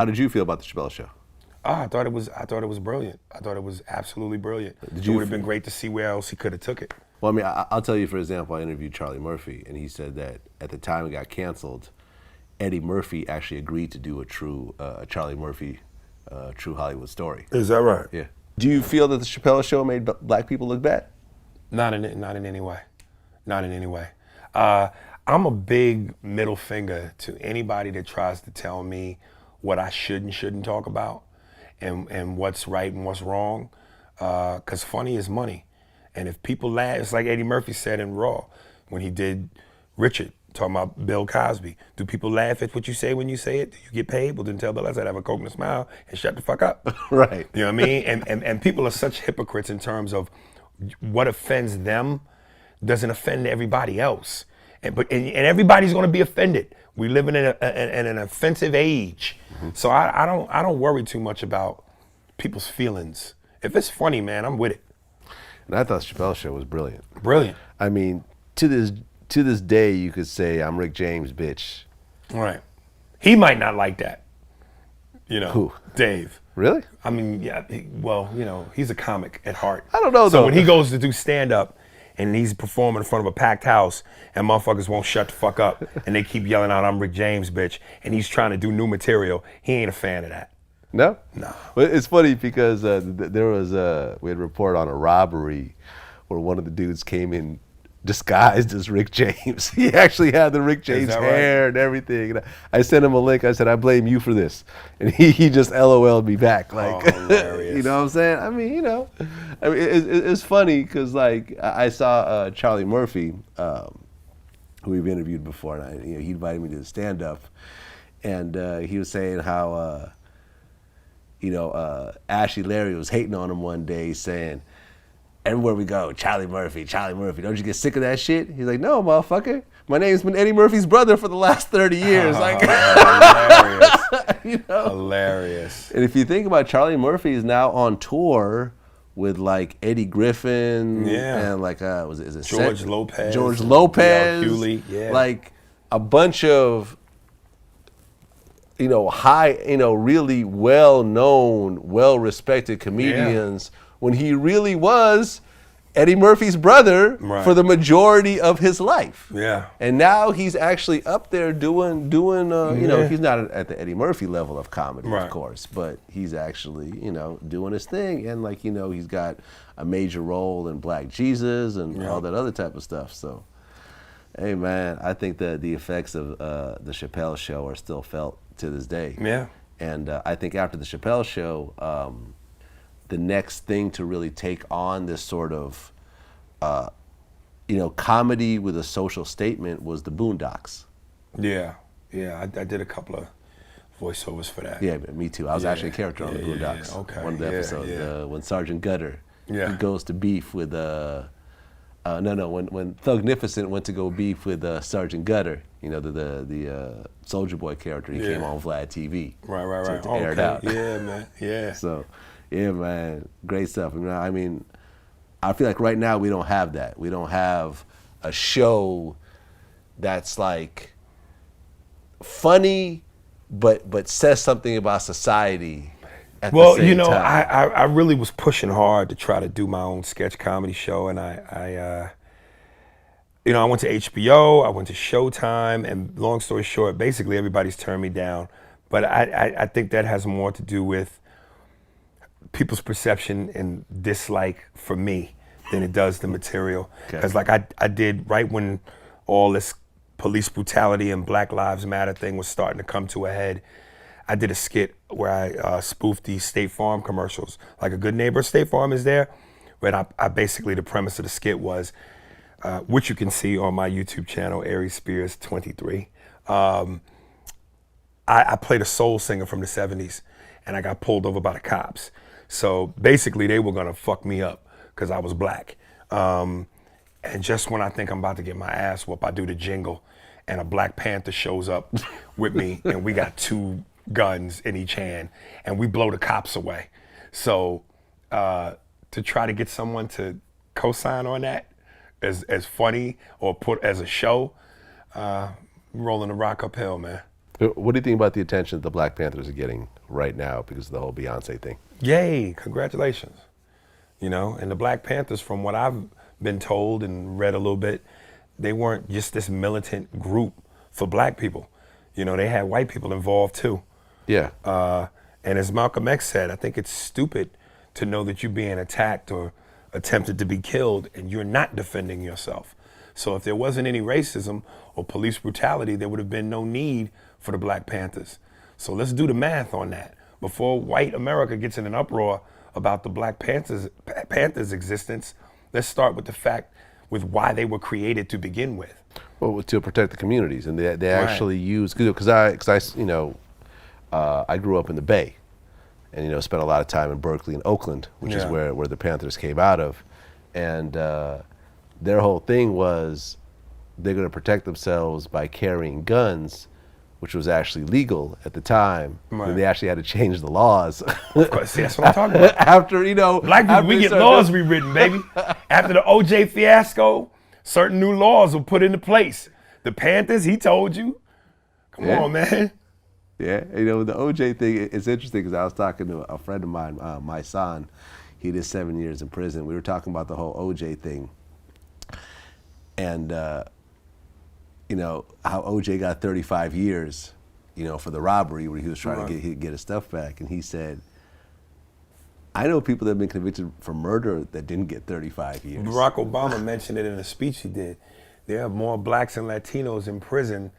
How did you feel about the Chappelle Show? I thought it was brilliant. I thought it was absolutely brilliant. It would have been great to see where else he could have took it. Well, I mean, I'll tell you, for example, I interviewed Charlie Murphy, and he said that at the time it got canceled, Eddie Murphy actually agreed to do a true Charlie Murphy, true Hollywood story. Is that right? Yeah. Do you feel that the Chappelle Show made black people look bad? Not in any way. Not in any way. I'm a big middle finger to anybody that tries to tell me what I should and shouldn't talk about, and what's right and what's wrong, because funny is money. And if people laugh, it's like Eddie Murphy said in Raw when he did Richard, talking about Bill Cosby. Do people laugh at what you say when you say it? Do you get paid? Well, then tell Bill I said have a Coke and a smile and shut the fuck up. Right. You know what I mean? And people are such hypocrites in terms of what offends them doesn't offend everybody else. And everybody's gonna be offended. We live in an offensive age. Mm-hmm. So I don't worry too much about people's feelings. If it's funny, man, I'm with it. And I thought Chappelle Show was brilliant. Brilliant. I mean, to this day, you could say I'm Rick James, bitch. Right. He might not like that. You know. Who? Dave. Really? I mean, yeah. Well, you know, he's a comic at heart. I don't know though. So when he goes to do stand up, and he's performing in front of a packed house, and motherfuckers won't shut the fuck up, and they keep yelling out, "I'm Rick James, bitch," and he's trying to do new material, he ain't a fan of that. No? No. Well, it's funny because there was we had a report on a robbery where one of the dudes came in disguised as Rick James. He actually had the Rick James hair and everything. And I sent him a link. I said, I blame you for this. And he just LOL'd me back. Like, hilarious. You know what I'm saying? I mean, you know, it's funny because like I saw Charlie Murphy, who we've interviewed before, and he invited me to the stand-up. And he was saying how, Ashley Larry was hating on him one day saying, everywhere we go, Charlie Murphy, don't you get sick of that shit? He's like, no, motherfucker. My name's been Eddie Murphy's brother for the last 30 years. Hilarious. Hilarious. And if you think about it, Charlie Murphy is now on tour with like Eddie Griffin and like, is it George Lopez. George Lopez. Hewley, yeah. Like a bunch of, really well-known, well-respected comedians when he really was Eddie Murphy's brother for the majority of his life. Yeah. And now he's actually up there doing he's not at the Eddie Murphy level of comedy, of course, but he's actually, doing his thing. And like, he's got a major role in Black Jesus and all that other type of stuff. So, hey man, I think that the effects of the Chappelle Show are still felt to this day. Yeah. And I think after the Chappelle Show, the next thing to really take on this sort of, comedy with a social statement was the Boondocks. Yeah, I did a couple of voiceovers for that. Yeah, me too. I was actually a character on the Boondocks. Okay. One of the episodes when Sergeant Gutter he goes to beef with when Thugnificent went to go beef with Sergeant Gutter, the Soldier Boy character. He came on Vlad TV. Right. To air it out. Yeah, man. Yeah. So. Yeah, man, great stuff. I mean, I feel like right now we don't have that. We don't have a show that's like funny, but says something about society at the same time. I really was pushing hard to try to do my own sketch comedy show, and I went to HBO, I went to Showtime, and long story short, basically everybody's turned me down. But I think that has more to do with people's perception and dislike for me than it does the material. Because like I did right when all this police brutality and Black Lives Matter thing was starting to come to a head, I did a skit where I spoofed these State Farm commercials. Like A Good Neighbor, State Farm is there. But I basically, the premise of the skit was, which you can see on my YouTube channel, Aries Spears 23. I played a soul singer from the 70s and I got pulled over by the cops. So basically they were gonna fuck me up because I was black. And just when I think I'm about to get my ass whooped, I do the jingle and a Black Panther shows up with me and we got 2 guns in each hand and we blow the cops away. So to try to get someone to co-sign on that as funny or put as a show, rolling the rock uphill, man. What do you think about the attention that the Black Panthers are getting right now because of the whole Beyonce thing? Yay, congratulations. You know, and the Black Panthers, from what I've been told and read a little bit, they weren't just this militant group for black people. You know, they had white people involved too. Yeah. And as Malcolm X said, I think it's stupid to know that you're being attacked or attempted to be killed and you're not defending yourself. So if there wasn't any racism or police brutality, there would have been no need for the Black Panthers. So let's do the math on that. Before white America gets in an uproar about the Black Panthers' existence, let's start with the fact with why they were created to begin with. Well, to protect the communities, and they actually use, because I grew up in the Bay, and spent a lot of time in Berkeley and Oakland, which is where the Panthers came out of, and their whole thing was they're going to protect themselves by carrying guns, which was actually legal at the time. Right. And they actually had to change the laws. Of course, that's what I'm talking about. After, black people, we get laws rewritten, baby. After the OJ fiasco, certain new laws were put into place. The Panthers, he told you. Come on, man. Yeah, the OJ thing, it's interesting because I was talking to a friend of mine, my son. He did 7 years in prison. We were talking about the whole OJ thing. And, how OJ got 35 years, for the robbery where he was trying to get his stuff back. And he said, I know people that have been convicted for murder that didn't get 35 years. Barack Obama mentioned it in a speech he did. There are more blacks and Latinos in prison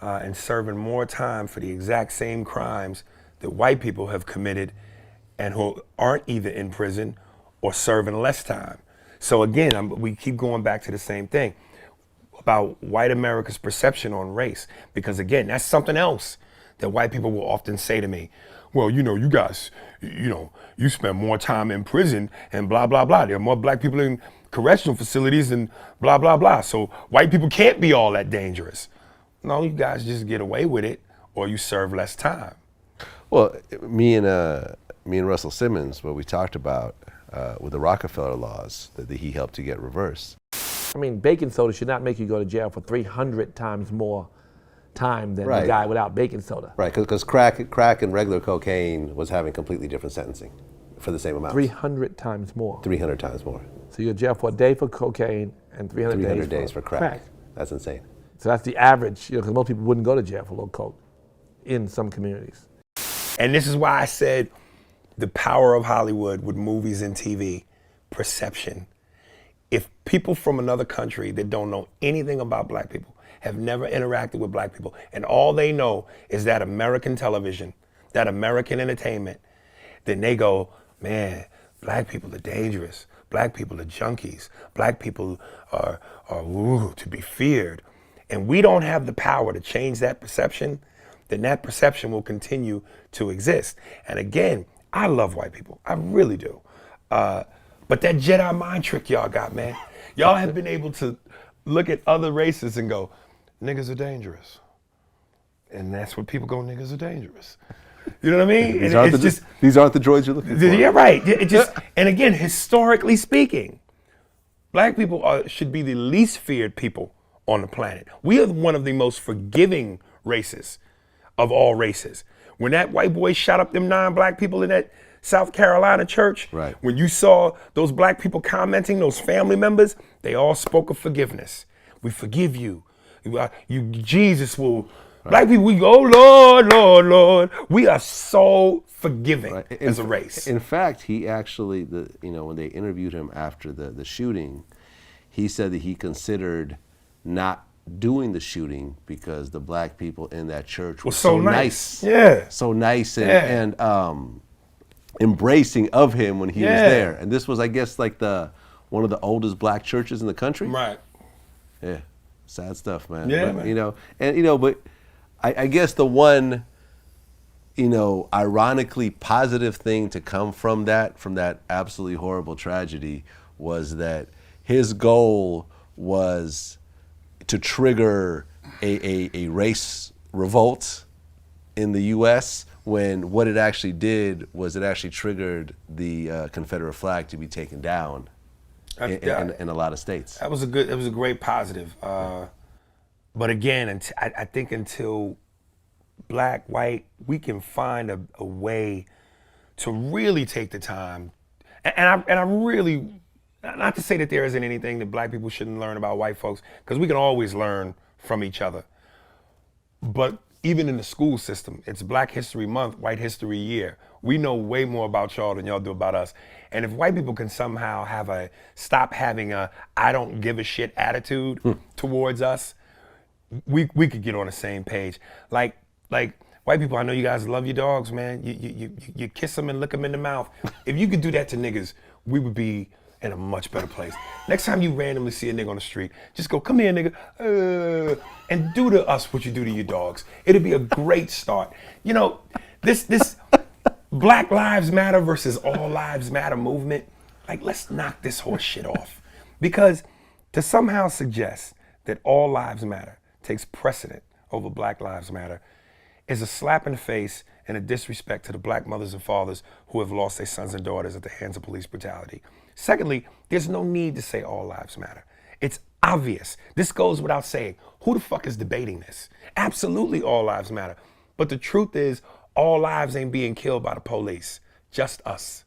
and serving more time for the exact same crimes that white people have committed and who aren't either in prison or serving less time. So again, we keep going back to the same thing about white America's perception on race, because again, that's something else that white people will often say to me. Well, you guys, you spend more time in prison and blah, blah, blah. There are more black people in correctional facilities and blah, blah, blah. So white people can't be all that dangerous. No, you guys just get away with it or you serve less time. Well, me and Russell Simmons, what we talked about with the Rockefeller laws that he helped to get reversed. I mean, baking soda should not make you go to jail for 300 times more time than the guy without baking soda. Right, because crack and regular cocaine was having completely different sentencing for the same amount. 300 times more. 300 times more. So you're in jail for a day for cocaine and 300 days for crack. That's insane. So that's the average, because most people wouldn't go to jail for low coke in some communities. And this is why I said the power of Hollywood with movies and TV, perception. If people from another country that don't know anything about black people, have never interacted with black people, and all they know is that American television, that American entertainment, then they go, man, black people are dangerous. Black people are junkies. Black people are to be feared. And we don't have the power to change that perception, then that perception will continue to exist. And again, I love white people. I really do. But that Jedi mind trick y'all got, man. Y'all have been able to look at other races and go, niggas are dangerous. And that's what people go, niggas are dangerous. You know what I mean? These aren't the droids you're looking for. Yeah, right. And again, historically speaking, black people should be the least feared people on the planet. We are one of the most forgiving races of all races. When that white boy shot up them 9 black people in that South Carolina church, when you saw those black people commenting, those family members, they all spoke of forgiveness. We forgive you. Jesus will. Black people, we go, Lord, Lord, Lord. We are so forgiving as a race. In fact, he actually, when they interviewed him after the shooting, he said that he considered not doing the shooting because the black people in that church were so nice. Yeah. So nice and embracing of him when he was there. And this was, I guess, like one of the oldest black churches in the country. Right. Yeah. Sad stuff, man. Yeah, but, man. But I guess the one, ironically positive thing to come from that absolutely horrible tragedy was that his goal was to trigger a race revolt in the U.S. when what it actually did was it actually triggered the Confederate flag to be taken down in a lot of states. It was a great positive. But again, I think until black, white, we can find a way to really take the time. And I really, not to say that there isn't anything that black people shouldn't learn about white folks, because we can always learn from each other. But even in the school system, it's Black History Month, White History Year. We know way more about y'all than y'all do about us. And if white people can somehow stop having a I don't give a shit attitude towards us, we could get on the same page. Like white people, I know you guys love your dogs, man. You kiss them and lick them in the mouth. If you could do that to niggas, we would be in a much better place. Next time you randomly see a nigga on the street, just go, come here, nigga, and do to us what you do to your dogs. It'll be a great start. You know, this Black Lives Matter versus All Lives Matter movement, like, let's knock this horse shit off. Because to somehow suggest that all lives matter takes precedent over Black Lives Matter is a slap in the face and a disrespect to the black mothers and fathers who have lost their sons and daughters at the hands of police brutality. Secondly, there's no need to say all lives matter. It's obvious. This goes without saying. Who the fuck is debating this? Absolutely all lives matter. But the truth is, all lives ain't being killed by the police, just us.